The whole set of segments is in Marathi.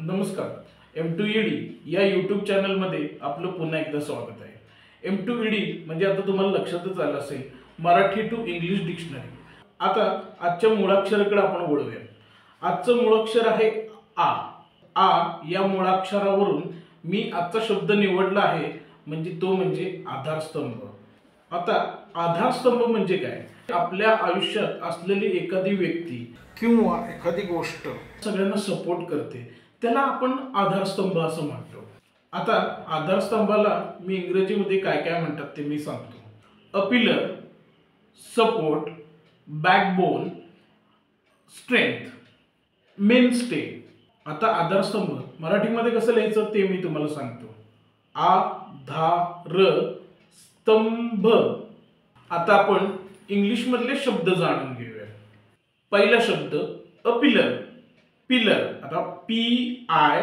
नमस्कार, M2ED या यूट्यूब चॅनलमध्ये आपलं पुन्हा एकदा स्वागत आहे। M2ED म्हणजे आता तुम्हाला लक्षातच आलं असेल, मराठी टू इंग्लिश डिक्शनरी। आता आजच्या मूळाक्षराकडे आपण वळूया। आजचं मूळाक्षर आहे आ। आ या मूळाक्षरावरून मी आजचा शब्द निवडला आहे, म्हणजे तो म्हणजे आधारस्तंभ। आता आधारस्तंभ म्हणजे काय? आपल्या आयुष्यात असलेली एखादी व्यक्ती किंवा एखादी गोष्ट सगळ्यांना सपोर्ट करते, त्याला आपण आधारस्तंभ असं म्हणतो। आता आधारस्तंभाला मी इंग्रजीमध्ये काय काय म्हणतात ते मी सांगतो। A pillar, support, backbone, strength, mainstay. आता आधारस्तंभ मराठीमध्ये कसं लिहायचं ते मी तुम्हाला सांगतो। आधार स्तंभ। आता आपण इंग्लिश मधले शब्द जाणून घेऊया। पहिला शब्द अ पिलर। पिलर आता PILLAR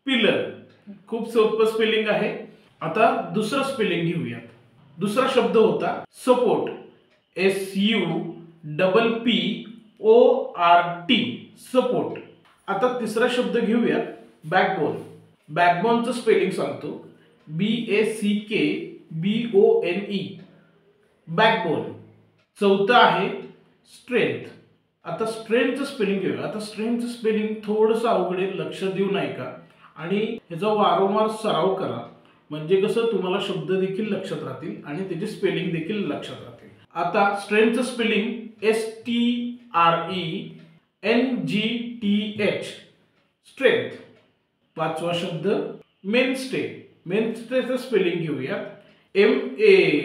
पिलर, खूप सोपं स्पेलिंग आहे। आता दुसरा स्पेलिंग घेऊया। दुसरा शब्द होता सपोर्ट, SUPPORT सपोर्ट। आता तिसरा शब्द घेऊया बॅकबोन। बॅकबोनचं स्पेलिंग सांगतो, BACKBONE बॅकबोन। चौथा आहे स्ट्रेंथ। आता स्ट्रेंथचं स्पेलिंग घेऊया। आता स्ट्रेंथचं स्पेलिंग थोडंसं अवघड आहे, लक्ष देऊन ऐका आणि ह्याचा वारंवार सराव करा, म्हणजे कसं तुम्हाला शब्द देखील लक्षात राहतील आणि त्याचे स्पेलिंग देखील लक्षात राहतील। आता स्ट्रेंथचं स्पेलिंग STRENGTH स्ट्रेंथ। पाचवा शब्द मेनस्टे। मेनस्टेचं स्पेलिंग घेऊया, MAINSTAY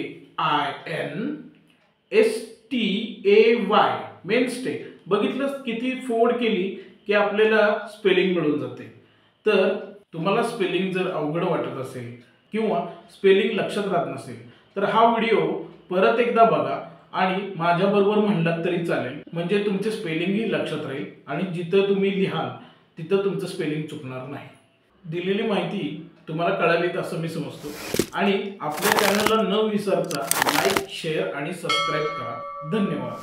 मेनस्टे। बघितलं किती फोड केली की आपल्याला स्पेलिंग मिळून जाते। तर तुम्हाला स्पेलिंग जर अवघड वाटत असेल किंवा स्पेलिंग लक्षात राहत नसेल तर हा व्हिडिओ परत एकदा बघा आणि माझ्याबरोबर म्हणलात तरी चालेल, म्हणजे तुमचे स्पेलिंगही लक्षात राहील आणि जिथं तुम्ही लिहाल तिथं तुमचं स्पेलिंग चुकणार नाही। दिलेली माहिती तुम्हाला कळाली असं मी समजतो आणि आपल्या चॅनलला न विसरता लाईक, शेअर आणि सबस्क्राईब करा। धन्यवाद।